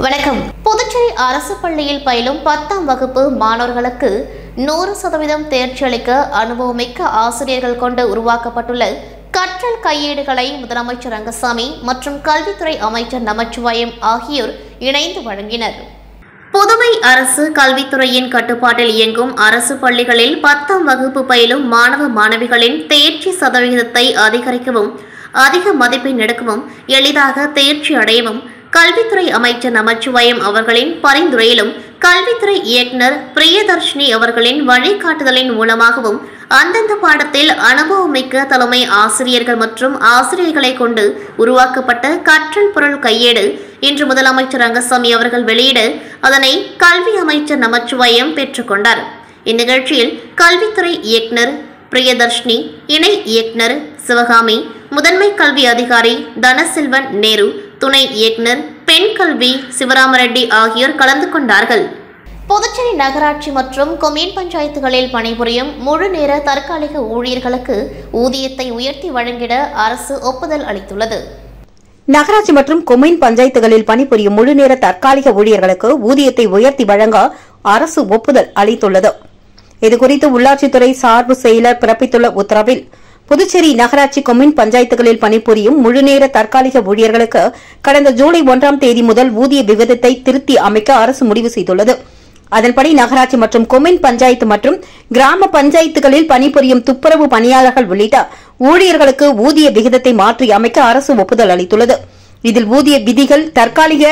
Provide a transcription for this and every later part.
வணக்கம். புதுச்சேரி அரசு பள்ளியில் பயிலும் 10ஆம் வகுப்பு மாணவர்களுக்கு 100% தேர்ச்சி அளிக்க அனுபவமிக்க ஆசிரியர்கள் கொண்டு உருவாக்கப்பட்டுள்ள கற்றல் கையேடுகளை முதலமைச்சர் ரங்கசாமி மற்றும் கல்வித்துறை அமைச்சர் நமச்சிவாயம் ஆகியோர் இணைந்து வழங்கினர். புதுவை அரசு கல்வித்துறையின் கட்டுப்பாட்டில் இயங்கும் அரசு பள்ளிகளில் 10ஆம் வகுப்பு பயிலும் மாணவ மாணவிகளின் தேர்ச்சி சதவிகிதத்தை அதிகரிக்கவும், அதிக மதிப்பெண் எடுக்கவும், எளிதாக தேர்ச்சி அடையவும் கல்வித்துறை அமைச்சர் நமச்சிவாயம் அவர்களின் பரிந்துரையிலும் கல்வித்துறை இயக்குநர் பிரியதர்ஷினி அவர்களின் வழிகாட்டுதலின் மூலமாகவும் அந்தந்த பாடத்தில் அனுபவமிக்க தலைமை ஆசிரியர்கள் மற்றும் ஆசிரியர்களை கொண்டு உருவாக்கப்பட்ட கற்றல் பொருள் கையேடு இன்று முதலமைச்சர் ரங்கசாமி அவர்கள் வெளியிட அதனை கல்வி அமைச்சர் நமச்சிவாயம் பெற்றுக்கொண்டார். இந்நிகழ்ச்சியில் கல்வித்துறை இயக்குநர் பிரியதர்ஷினி, இணை இயக்குநர் சிவகாமி, முதன்மை கல்வி அதிகாரி தனசெல்வன் நேரு, துணை இயக்குநர் பெண் கல்வி சிவராமரெட்டி ஆகியோர் கலந்து கொண்டார்கள். புதுச்சேரி நகராட்சி மற்றும் கொம்யூன் பஞ்சாயத்துகளில் பணிபுரியும் முழு நேர தற்காலிக ஊழியர்களுக்கு ஊதியத்தை உயர்த்தி வழங்கிட அரசு ஒப்புதல் அளித்துள்ளது. நகராட்சி மற்றும் கொம்யூன் பஞ்சாயத்துகளில் பணிபுரியும் முழுநேர தற்காலிக ஊழியர்களுக்கு ஊதியத்தை உயர்த்தி வழங்க அரசு ஒப்புதல் அளித்துள்ளது. இதுகுறித்து உள்ளாட்சித்துறை சார்பு செயலர் பிறப்பித்துள்ள உத்தரவில், புதுச்சேரி நகராட்சி கொம்யூன் பஞ்சாயத்துகளில் பணிபுரியும் முழுநேர தற்காலிக ஊழியர்களுக்கு கடந்த ஜூலை 1ஆம் தேதி முதல் ஊதிய விகிதத்தை திருத்தி அமைக்க அரசு முடிவு செய்துள்ளது. அதன்படி நகராட்சி மற்றும் கொம்யூன் பஞ்சாயத்து மற்றும் கிராம பஞ்சாயத்துகளில் பணிபுரியும் துப்புரவு பணியாளர்கள் உள்ளிட்ட ஊழியர்களுக்கு ஊதிய விகிதத்தை மாற்றி அமைக்க அரசு ஒப்புதல் அளித்துள்ளது. இதில் ஊதிய விதிகள் தற்காலிக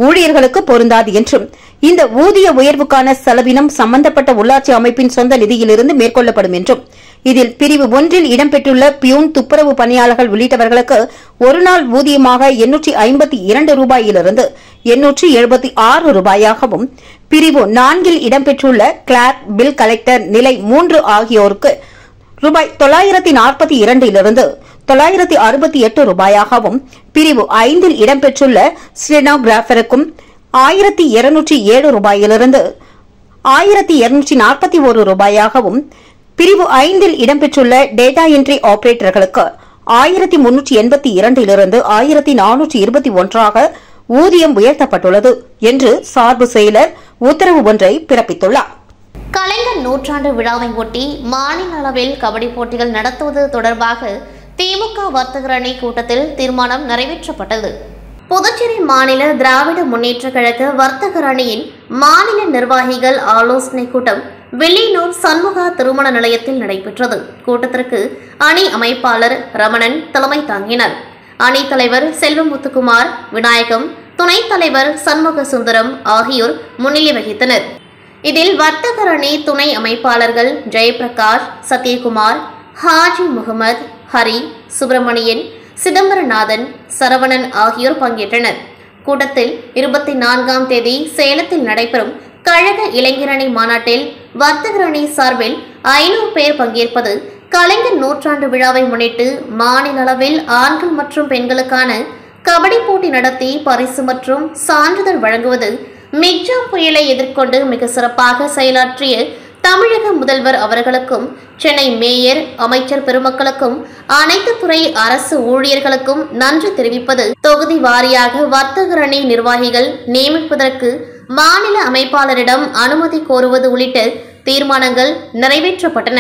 ஊழியர்களுக்கு பொருந்தாது என்றும், இந்த ஊதிய உயர்வுக்கான செலவினம் சம்பந்தப்பட்ட உள்ளாட்சி அமைப்பின் சொந்த நிதியிலிருந்து மேற்கொள்ளப்படும் என்றும், இதில் பிரிவு 1இல் இடம்பெற்றுள்ள பியூன், துப்புரவு பணியாளர்கள் உள்ளிட்டவர்களுக்கு ஒருநாள் ஊதியமாக 852 ரூபாயிலிருந்து 876 ரூபாயாகவும், பிரிவு 4இல் இடம்பெற்றுள்ள கிளார்க், பில் கலெக்டர் நிலை 3 ஆகியோருக்கு ரூபாய் 942 968 ரூபாயாகவும், பிரிவு 5இல் இடம்பெற்றுள்ள ஸ்டெனோகிராஃபருக்கும் 1207 ரூபாயிலிருந்து 1241 ரூபாயாகவும், பிரிவு 5இல் இடம்பெற்றுள்ள டேட்டா என்ட்ரி ஆபரேட்டர்களுக்கு 1382 1421 ஊதியம் உயர்த்தப்பட்டுள்ளது என்று சார்பு செயலர் உத்தரவு ஒன்றை பிறப்பித்துள்ளார். கலைஞர் நூற்றாண்டு விழாவை ஒட்டி மாநில அளவில் கபடி போட்டிகள் நடத்துவது தொடர்பாக திமுக வர்த்தகர் அணி கூட்டத்தில் தீர்மானம் நிறைவேற்றப்பட்டது. புதுச்சேரி மாநில திராவிட முன்னேற்ற கழக வர்த்தகர் அணியின் மாநில நிர்வாகிகள் ஆலோசனை கூட்டம் வில்லியனூர் சண்முகா திருமண நிலையத்தில் நடைபெற்றது. கூட்டத்திற்கு அணி அமைப்பாளர் ரமணன் தலைமை தாங்கினார். அணி தலைவர் செல்வமுத்துக்குமார், விநாயகம், துணைத் தலைவர் சண்முக சுந்தரம் ஆகியோர் முன்னிலை வகித்தனர். இதில் வர்த்தகர் அணி துணை அமைப்பாளர்கள் ஜெயபிரகாஷ், சத்யகுமார், ஹாஜி முகமது, ஹரி, சுப்பிரமணியன், சிதம்பரநாதன், சரவணன் ஆகியோர் பங்கேற்றனர். கூட்டத்தில் 24ஆம் தேதி சேலத்தில் நடைபெறும் கழக இளைஞரணி மாநாட்டில் வர்த்தகர் அணி சார்பில் 500 பேர் பங்கேற்பது, கலைஞர் நூற்றாண்டு விழாவை முன்னிட்டு மாநில அளவில் ஆண்கள் மற்றும் பெண்களுக்கான கபடி போட்டி நடத்தி பரிசு மற்றும் சான்றிதழ் வழங்குவது, மிக்ஜாம் புயலை எதிர்கொண்டு மிக சிறப்பாக செயலாற்றிய தமிழக முதல்வர் அவர்களுக்கும், சென்னை மேயர், அமைச்சர் பெருமக்களுக்கும், அனைத்து துறை அரசு ஊழியர்களுக்கும் நன்றி தெரிவிப்பது, தொகுதி வாரியாக வர்த்தகர் அணி நிர்வாகிகள் நியமிப்பதற்கு மாநில அமைப்பாளரிடம் அனுமதி கோருவது உள்ளிட்ட தீர்மானங்கள் நிறைவேற்றப்பட்டன.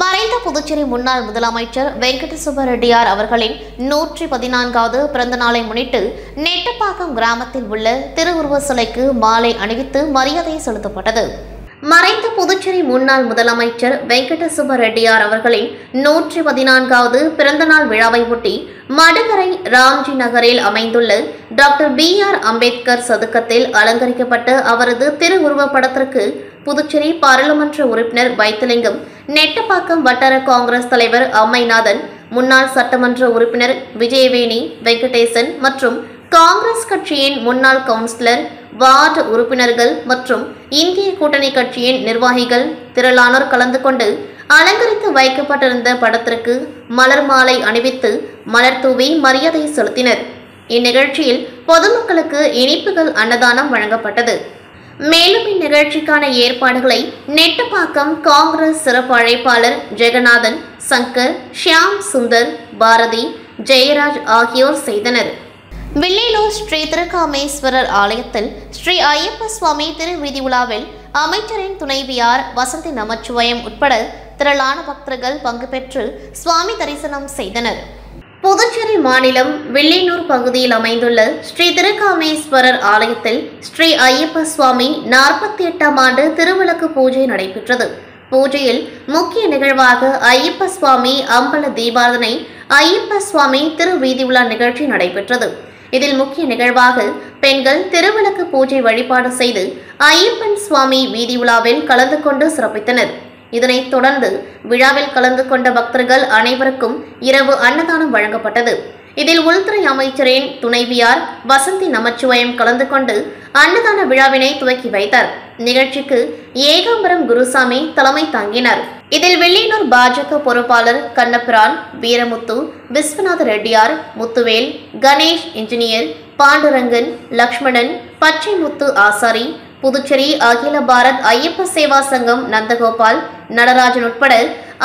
மறைந்த புதுச்சேரி முன்னாள் முதலமைச்சர் வெங்கட சுப்பா ரெட்டியார் அவர்களின் 114வது பிறந்த நாளை முன்னிட்டு நெட்டப்பாக்கம் கிராமத்தில் உள்ள திருவுருவ சிலைக்கு மாலை அணிவித்து மரியாதை செலுத்தப்பட்டது. மறைந்த புதுச்சேரி முன்னாள் முதலமைச்சர் வெங்கட சுப்பா ரெட்டியார் அவர்களின் 114வது பிறந்தநாள் விழாவை ஒட்டி மடுகரை ராம்ஜி நகரில் அமைந்துள்ள டாக்டர் BR அம்பேத்கர் சதுக்கத்தில் அலங்கரிக்கப்பட்ட அவரது திருவுருவ படத்திற்கு புதுச்சேரி பாராளுமன்ற உறுப்பினர் வைத்திலிங்கம், நெட்டப்பாக்கம் வட்டார காங்கிரஸ் தலைவர் அம்மைநாதன், முன்னாள் சட்டமன்ற உறுப்பினர் விஜயவேணி வெங்கடேசன் மற்றும் காங்கிரஸ் கட்சியின் முன்னாள் கவுன்சிலர், வார்டு உறுப்பினர்கள் மற்றும் இந்திய கூட்டணி கட்சியின் நிர்வாகிகள் திரளானோர் கலந்து கொண்டு அலங்கரித்து வைக்கப்பட்டிருந்த படத்திற்கு மலர் மாலை அணிவித்து மலர் தூவி மரியாதை செலுத்தினர். இந்நிகழ்ச்சியில் பொதுமக்களுக்கு இனிப்புகள் அன்னதானம் வழங்கப்பட்டது. மேலும் இந்நிகழ்ச்சிக்கான ஏற்பாடுகளை நெட்டப்பாக்கம் காங்கிரஸ் சிறப்பு அழைப்பாளர் ஜெகநாதன், சங்கர், ஷியாம் சுந்தர், பாரதி, ஜெயராஜ் ஆகியோர் செய்தனர். வில்லியனூர் ஸ்ரீ திருக்காமேஸ்வரர் ஆலயத்தில் ஸ்ரீ ஐயப்ப சுவாமி திருவீதி உலாவில் அமைச்சரின் துணைவியார் வசந்தி நமச்சிவாயம் உட்பட திரளான பக்தர்கள் பங்கு பெற்று சுவாமி தரிசனம் செய்தனர். புதுச்சேரி மாநிலம் வில்லியனூர் பகுதியில் அமைந்துள்ள ஸ்ரீ திருக்காமேஸ்வரர் ஆலயத்தில் ஸ்ரீ ஐயப்ப சுவாமி 48ஆம் ஆண்டு திருவிளக்கு பூஜை நடைபெற்றது. பூஜையில் முக்கிய நிகழ்வாக ஐயப்ப சுவாமி அம்பல தீபாரதனை, ஐயப்ப சுவாமி திருவீதி உலா நிகழ்ச்சி நடைபெற்றது. இதில் முக்கிய நிகழ்வாக பெண்கள் திருவிளக்கு பூஜை வழிபாடு செய்து ஐயப்பன் சுவாமி வீதி உலாவில் கலந்து கொண்டு சிறப்பித்தனர். இதனைத் தொடர்ந்து விழாவில் கலந்து கொண்ட பக்தர்கள் அனைவருக்கும் இரவு அன்னதானம் வழங்கப்பட்டது. இதில் உள்துறை அமைச்சரின் துணைவியார் வசந்தி நமச்சிவாயம் கலந்து கொண்டு அன்னதான விழாவினை துவக்கி வைத்தார். நிகழ்ச்சிக்கு ஏகாம்பரம் குருசாமி தலைமை தாங்கினார். இதில் வில்லியனூர் பாஜக பொறுப்பாளர் கண்ணபிரான், வீரமுத்து, விஸ்வநாத ரெட்டியார், முத்துவேல், கணேஷ் இன்ஜினியர், பாண்டுரங்கன், லக்ஷ்மணன், பச்சைமுத்து ஆசாரி, புதுச்சேரி அகில பாரத் ஐயப்ப சேவா சங்கம் நந்தகோபால், நடராஜன் உட்பட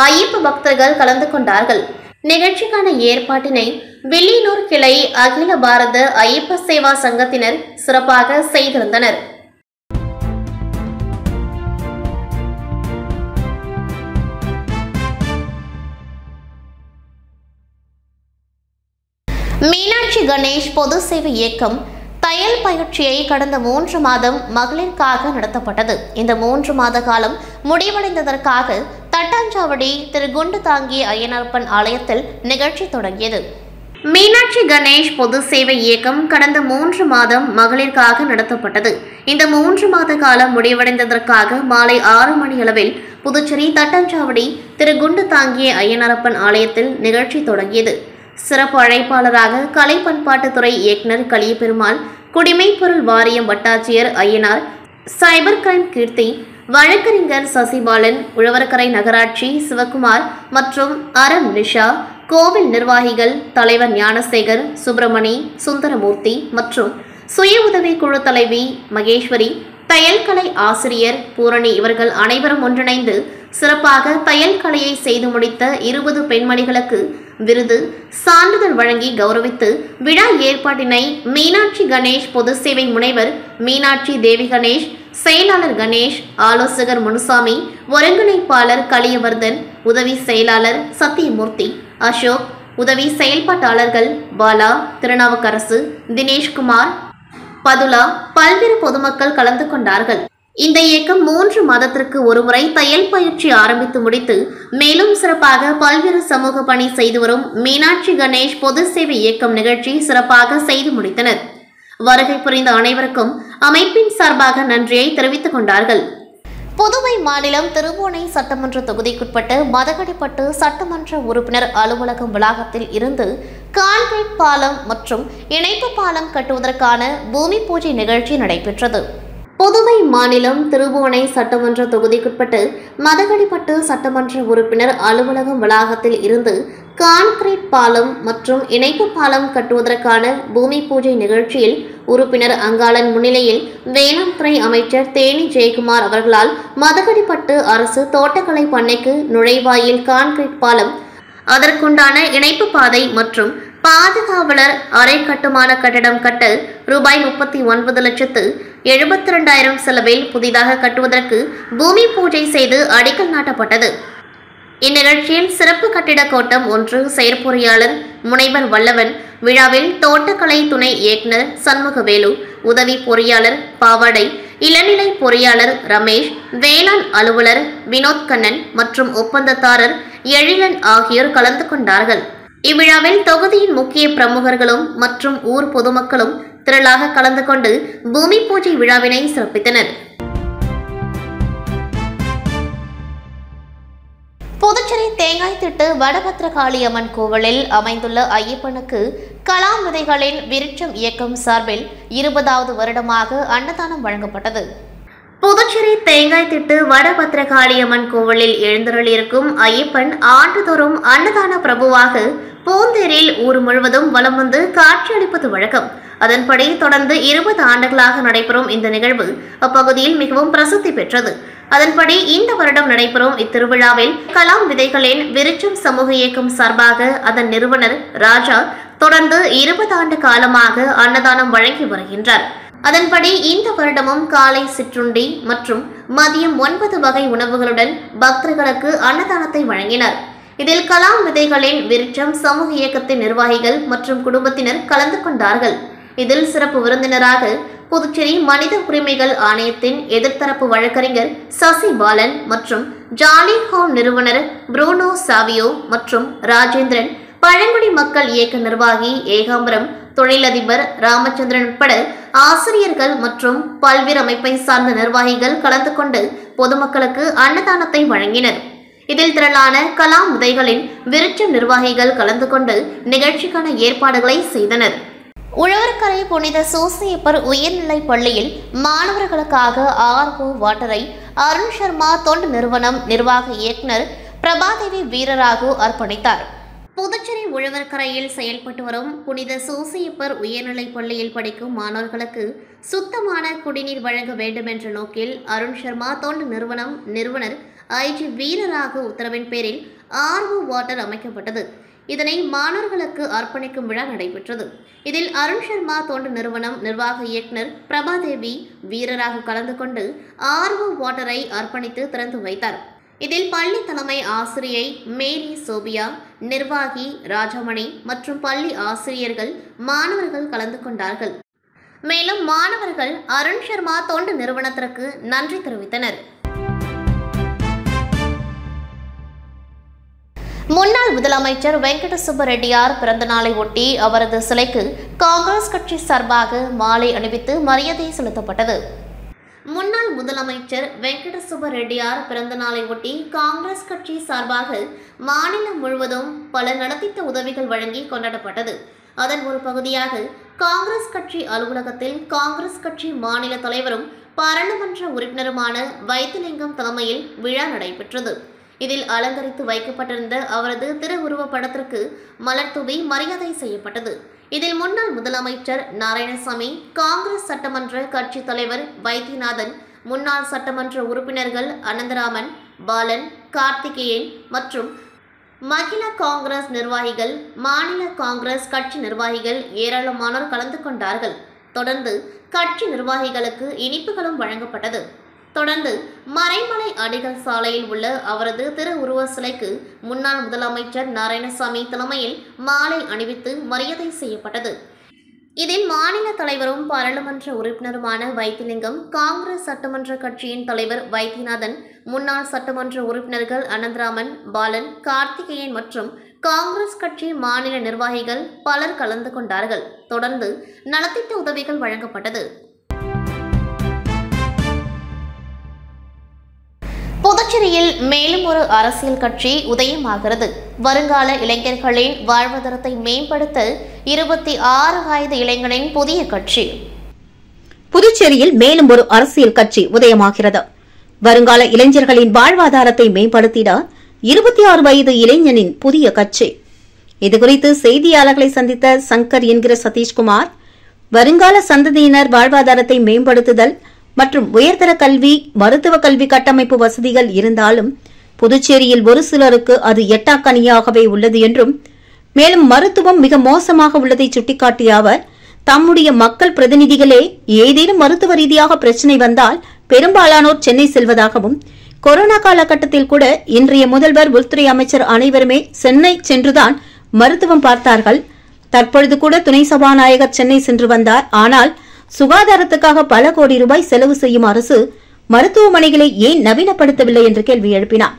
ஐயப்ப பக்தர்கள் கலந்து கொண்டார்கள். நிகழ்ச்சிக்கான ஏற்பாட்டினை வில்லியனூர் கிளை அகில பாரத ஐயப்ப சேவா சங்கத்தினர் சிறப்பாக செய்திருந்தனர். மீனாட்சி கணேஷ் பொது சேவை இயக்கம் தையல் பயிற்சியை கடந்த 3 மாதம் மகளிருக்காக நடத்தப்பட்டது. இந்த 3 மாத காலம் முடிவடைந்ததற்காக தட்டாஞ்சாவடி திரு குண்டு தாங்கிய ஐயனார்ப்பன் ஆலயத்தில் நிகழ்ச்சி தொடங்கியது. மீனாட்சி கணேஷ் பொது சேவை இயக்கம் கடந்த 3 மாதம் மகளிருக்காக நடத்தப்பட்டது. இந்த 3 மாத காலம் முடிவடைந்ததற்காக மாலை 6 மணி அளவில் புதுச்சேரி தட்டாஞ்சாவடி திரு குண்டு தாங்கிய ஐயனார்ப்பன் ஆலயத்தில் நிகழ்ச்சி தொடங்கியது. சிறப்பு அழைப்பாளராக கலை பண்பாட்டுத்துறை இயக்குநர் கலியபெருமாள், குடிமைப்பொருள் வாரியம் வட்டாட்சியர் ஐயனார், சைபர் கிரைம் கீர்த்தி, வழக்கறிஞர் சசிபாலன், உழவர்கரை நகராட்சி சிவகுமார் மற்றும் அறம் நிஷா, கோவில் நிர்வாகிகள் தலைவர் ஞானசேகர், சுப்பிரமணி, சுந்தரமூர்த்தி மற்றும் சுய உதவி குழு தலைவி மகேஸ்வரி, தையல் கலை ஆசிரியர் பூரணி இவர்கள் அனைவரும் ஒன்றிணைந்து சிறப்பாக தையல் கலையை செய்து முடித்த 20 பெண்மணிகளுக்கு விருது, சான்றிதழ் வழங்கி கௌரவித்து விழா ஏற்பாட்டினை மீனாட்சி கணேஷ் பொது சேவை முனைவர் மீனாட்சி தேவி கணேஷ், செயலாளர் கணேஷ், ஆலோசகர் முனுசாமி, ஒருங்கிணைப்பாளர் கலியவர்தன், உதவி செயலாளர் சத்தியமூர்த்தி, அசோக், உதவி செயல்பாட்டாளர்கள் பாலா, திருநாவுக்கரசு, தினேஷ்குமார், பதுலா, பல்வேறு பொதுமக்கள் கலந்து கொண்டார்கள். இந்த இயக்கம் 3 மாதத்திற்கு ஒருமுறை தையல் பயிற்சி ஆரம்பித்து முடித்து மேலும் சிறப்பாக பல்வேறு சமூக பணி செய்து வரும் மீனாட்சி கணேஷ் பொது சேவை இயக்கம் நிகழ்ச்சி சிறப்பாக செய்து முடித்தனர். வருகை புரிந்த அனைவருக்கும் அமைப்பின் சார்பாக நன்றியை தெரிவித்துக் கொண்டார்கள். புதுவை மாநிலம் திருபுவனை சட்டமன்ற தொகுதிக்குட்பட்ட மதகடிப்பட்டு சட்டமன்ற உறுப்பினர் அலுவலகம் வளாகத்தில் இருந்து கான்கிரீட் பாலம் மற்றும் இணைப்பு பாலம் கட்டுவதற்கான பூமி பூஜை நிகழ்ச்சி நடைபெற்றது. புதுவை மாநிலம் திருபுவனை சட்டமன்ற தொகுதிக்குட்பட்டு மதகடிப்பட்டு சட்டமன்ற உறுப்பினர் அலுவலகம் வளாகத்தில் இருந்து கான்கிரீட் பாலம் மற்றும் இணைப்பு பாலம் கட்டுவதற்கான பூமி பூஜை நிகழ்ச்சியில் உறுப்பினர் அங்காளன் முன்னிலையில் வேளாண் துறை அமைச்சர் தேனி ஜெயக்குமார் அவர்களால் மதகடிப்பட்டு அரசு தோட்டக்கலை பண்ணைக்கு நுழைவாயில் கான்கிரீட் பாலம், அதற்குண்டான இணைப்பு பாதை மற்றும் பாதுகாவலர் அறை கட்டுமான கட்டடம் கட்ட ரூபாய் 39,72,000 செலவில் புதிதாக கட்டுவதற்கு பூமி பூஜை செய்து அடிக்கல் நாட்டப்பட்டது. இந்நிகழ்ச்சியில் சிறப்பு கட்டிட கோட்டம் 1 செயற்பொறியாளர் முனைவர் வல்லவன், விழாவில் தோட்டக்கலை துணை இயக்குநர் சண்முகவேலு, உதவி பொறியாளர் பாவாடை, இளநிலை பொறியாளர் ரமேஷ், வேளாண் அலுவலர் வினோத் கண்ணன் மற்றும் ஒப்பந்ததாரர் எழிலன் ஆகியோர் கலந்து கொண்டார்கள். இவ்விழாவில் தொகுதியின் முக்கிய பிரமுகர்களும் மற்றும் ஊர் பொதுமக்களும் திரளாக கலந்து கொண்டு பூமி பூஜை விழாவினை சிறப்பித்தனர். புதுச்சேரி தேங்காய்திட்டு வடபத்திரகாளி அம்மன் கோவிலில் அமைந்துள்ள ஐயப்பனுக்கு கலாம் விதைகளின் விருட்சம் இயக்கம் சார்பில் 20வது வருடமாக அன்னதானம் வழங்கப்பட்டது. புதுச்சேரி தேங்காய்திட்டு வடபத்திரகாளி அம்மன் கோவிலில் எழுந்தருளியிருக்கும் ஐயப்பன் ஆண்டுதோறும் அன்னதான பிரபுவாக பூந்தேரில் ஊர் முழுவதும் வலம் வந்து காட்சியளிப்பது வழக்கம். அதன்படி தொடர்ந்து 20 ஆண்டுகளாக நடைபெறும் இந்த நிகழ்வு அப்பகுதியில் மிகவும் பிரசித்தி பெற்றது. அதன்படி இந்த வருடம் நடைபெறும் இத்திருவிழாவில் கலாம் விதைகளின் விருட்சம் சமூக இயக்கம் சார்பாக அதன் நிறுவனர் ராஜா தொடர்ந்து 20 ஆண்டு காலமாக அன்னதானம் வழங்கி வருகின்றார். அதன்படி இந்த வருடமும் காலை சிற்றுண்டி மற்றும் மதியம் 9 வகை உணவுகளுடன் பக்தர்களுக்கு அன்னதானத்தை வழங்கினார். இதில் கலாம் விதைகளின் விருட்சம் சமூக இயக்கத்தின் நிர்வாகிகள் மற்றும் குடும்பத்தினர் கலந்து கொண்டார்கள். இதில் சிறப்பு விருந்தினராக புதுச்சேரி மனித உரிமைகள் ஆணையத்தின் எதிர்த்தரப்பு வழக்கறிஞர் சசி பாலன் மற்றும் ஜாலி ஹோம் நிறுவனர் புரூனோ சாவியோ மற்றும் ராஜேந்திரன், பழங்குடி மக்கள் இயக்க நிர்வாகி ஏகாம்பரம், தொழிலதிபர் ராமச்சந்திரன் உட்பட ஆசிரியர்கள் மற்றும் பல்வேறு அமைப்பை சார்ந்த நிர்வாகிகள் கலந்து கொண்டு பொதுமக்களுக்கு அன்னதானத்தை வழங்கினர். இதில் திரளான கலாம் விதைகளின் விருட்சம் நிர்வாகிகள் கலந்து கொண்டு நிகழ்ச்சிக்கான ஏற்பாடுகளை செய்தனர். உழவர்கரை புனித சூசையப்பர் உயர்நிலைப் பள்ளியில் மாணவர்களுக்காக ஆர்ஓ வாட்டரை அருண் சர்மா தொண்டு நிறுவனம் நிர்வாக இயக்குநர் பிரபாதேவி வீரராகு அர்ப்பணித்தார். புதுச்சேரி உழவர்கரையில் செயல்பட்டு வரும் புனித சூசையப்பர் உயர்நிலைப் பள்ளியில் படிக்கும் மாணவர்களுக்கு சுத்தமான குடிநீர் வழங்க வேண்டும் என்ற நோக்கில் அருண் சர்மா தொண்டு நிறுவனம் நிறுவனர் ஐஜி வீரராகு உத்தரவின் பேரில் ஆர்ஓ வாட்டர் அமைக்கப்பட்டது. இதனை மாணவர்களுக்கு அர்ப்பணிக்கும் விழா நடைபெற்றது. இதில் அருண் சர்மா தொண்டு நிறுவனம் நிர்வாக இயக்குநர் பிரபாதேவி வீரராகு கலந்து கொண்டு ஆர்ஓ வாட்டரை அர்ப்பணித்து திறந்து வைத்தார். இதில் பள்ளி தலைமை ஆசிரியை மேரி சோபியா, நிர்வாகி ராஜமணி மற்றும் பள்ளி ஆசிரியர்கள், மாணவர்கள் கலந்து கொண்டார்கள். மேலும் மாணவர்கள் அருண் சர்மா தொண்டு நிறுவனத்திற்கு நன்றி தெரிவித்தனர். முன்னாள் முதலமைச்சர் வெங்கட சுப்ப ரெட்டியார் பிறந்த நாளை ஒட்டி அவரது சிலைக்கு காங்கிரஸ் கட்சி சார்பாக மாலை அணிவித்து மரியாதை செலுத்தப்பட்டது. முன்னாள் முதலமைச்சர் வெங்கட சுப்ப ரெட்டியார் பிறந்த நாளை ஒட்டி காங்கிரஸ் கட்சி சார்பாக மாநிலம் முழுவதும் பல நலத்திட்ட உதவிகள் வழங்கி கொண்டாடப்பட்டது. அதன் ஒரு பகுதியாக காங்கிரஸ் கட்சி அலுவலகத்தில் காங்கிரஸ் கட்சி மாநில தலைவரும் பாராளுமன்ற உறுப்பினருமான வைத்திலிங்கம் தலைமையில் விழா நடைபெற்றது. இதில் அலங்கரித்து வைக்கப்பட்டிருந்த அவரது திருவுருவப் படத்திற்கு மலர் தூவி மரியாதை செய்யப்பட்டது. இதில் முன்னாள் முதலமைச்சர் நாராயணசாமி, காங்கிரஸ் சட்டமன்ற கட்சி தலைவர் வைத்தியநாதன், முன்னாள் சட்டமன்ற உறுப்பினர்கள் அனந்தராமன், பாலன், கார்த்திகேயன் மற்றும் மகிழா காங்கிரஸ் நிர்வாகிகள், மாநில காங்கிரஸ் கட்சி நிர்வாகிகள் ஏராளமானோர் கலந்து கொண்டார்கள். தொடர்ந்து கட்சி நிர்வாகிகளுக்கு இனிப்புகளும் வழங்கப்பட்டது. தொடர்ந்து மறைமலை அடிகள் சாலையில் உள்ள அவரது திருவுருவ சிலைக்கு முன்னாள் முதலமைச்சர் நாராயணசாமி தலைமையில் மாலை அணிவித்து மரியாதை செய்யப்பட்டது. இதில் மாநில தலைவரும் பாராளுமன்ற உறுப்பினருமான வைத்திலிங்கம், காங்கிரஸ் சட்டமன்ற கட்சியின் தலைவர் வைத்தியநாதன், முன்னாள் சட்டமன்ற உறுப்பினர்கள் அனந்தராமன், பாலன், கார்த்திகேயன் மற்றும் காங்கிரஸ் கட்சி மாநில நிர்வாகிகள் பலர் கலந்து கொண்டார்கள். தொடர்ந்து நலத்திட்ட உதவிகள் வழங்கப்பட்டது. புதுச்சேரியில் மேலும் ஒரு அரசியல் கட்சி உதயமாகிறது. வருங்கால இளைஞர்களின் வாழ்வாதாரத்தை மேம்படுத்த 26 வயது இளைஞனின் புதிய கட்சி. புதுச்சேரியில் மேலும் ஒரு அரசியல் கட்சி உதயமாகிறது. வருங்கால இளைஞர்களின் வாழ்வாதாரத்தை மேம்படுத்திட 26 வயது இளைஞனின் புதிய கட்சி. இதுகுறித்து செய்தியாளர்களை சந்தித்த சங்கர் என்கிற சதீஷ்குமார், வருங்கால சந்ததியினர் வாழ்வாதாரத்தை மேம்படுத்துதல் மற்றும் உயர்தர கல்வி, மருத்துவ கல்வி கட்டமைப்பு வசதிகள் இருந்தாலும் புதுச்சேரியில் ஒரு சிலருக்கு அது எட்டாக்கனியாகவே உள்ளது என்றும், மேலும் மருத்துவம் மிக மோசமாக உள்ளதை சுட்டிக்காட்டிய அவர், தம்முடைய மக்கள் பிரதிநிதிகளே ஏதேனும் மருத்துவ ரீதியாக பிரச்சினை வந்தால் பெரும்பாலானோர் சென்னை செல்வதாகவும், கொரோனா காலகட்டத்தில் கூட இன்றைய முதல்வர், உள்துறை அமைச்சர் அனைவருமே சென்னை சென்றுதான் மருத்துவம் பார்த்தார்கள். தற்பொழுது கூட துணை சபாநாயகர் சென்னை சென்று வந்தார். ஆனால் சுகாதாரத்துக்காக பல கோடி ரூபாய் செலவு செய்யும் அரசு மருத்துவமனைகளை ஏன் நவீனப்படுத்தவில்லை என்று கேள்வி எழுப்பினார்.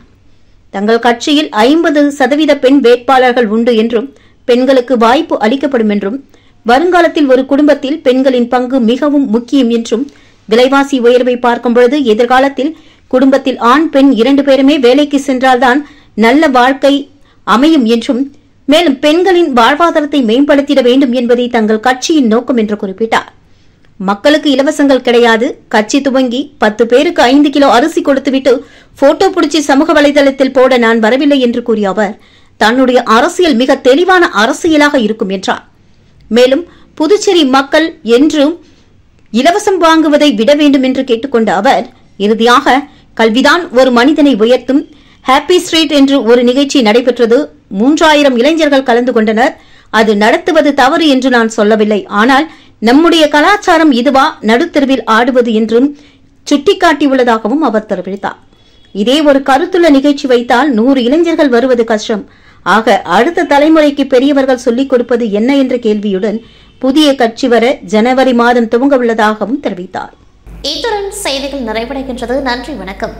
தங்கள் கட்சியில் 50% பெண் வேட்பாளர்கள் உண்டு என்றும், பெண்களுக்கு வாய்ப்பு அளிக்கப்படும் என்றும், வருங்காலத்தில் ஒரு குடும்பத்தில் பெண்களின் பங்கு மிகவும் முக்கியம் என்றும், விலைவாசி உயர்வை பார்க்கும்பொழுது எதிர்காலத்தில் குடும்பத்தில் ஆண் பெண் 2 பேருமே வேலைக்கு சென்றால்தான் நல்ல வாழ்க்கை அமையும் என்றும், மேலும் பெண்களின் வாழ்வாதாரத்தை மேம்படுத்திட வேண்டும் என்பதை தங்கள் கட்சியின் நோக்கம் என்று குறிப்பிட்டார். மக்களுக்கு இலவசங்கள் கிடையாது. கட்சி துவங்கி 10 பேருக்கு 5 கிலோ அரிசி கொடுத்துவிட்டு போட்டோ பிடிச்சி சமூக வலைதளத்தில் போட நான் வரவில்லை என்று கூறிய அவர், தன்னுடைய அரசியல் மிக தெளிவான அரசியலாக இருக்கும் என்றார். மேலும் புதுச்சேரி மக்கள் என்றும் இலவசம் வாங்குவதை விட வேண்டும் என்று கேட்டுக்கொண்ட அவர், இறுதியாக கல்விதான் ஒரு மனிதனை உயர்த்தும். ஹாப்பி ஸ்ட்ரீட் என்று ஒரு நிகழ்ச்சி நடைபெற்றது. 3000 இளைஞர்கள் கலந்து கொண்டனர். அது நடத்துவது தவறு என்று நான் சொல்லவில்லை. ஆனால் நம்முடைய கலாச்சாரம் இதுவா நடுத்தெருவில் ஆடுவது என்றும் சுட்டிக்காட்டியுள்ளதாகவும் அவர் தெரிவித்தார். இதே ஒரு கருத்துள்ள நிகழ்ச்சி வைத்தால் 100 இளைஞர்கள் வருவது கஷ்டம். ஆக அடுத்த தலைமுறைக்கு பெரியவர்கள் சொல்லிக் கொடுப்பது என்ன என்ற கேள்வியுடன் புதிய கட்சி வர ஜனவரி மாதம் துவங்க உள்ளதாகவும் தெரிவித்தார். இத்துடன் செய்திகள் நிறைவடைகின்றது. நன்றி, வணக்கம்.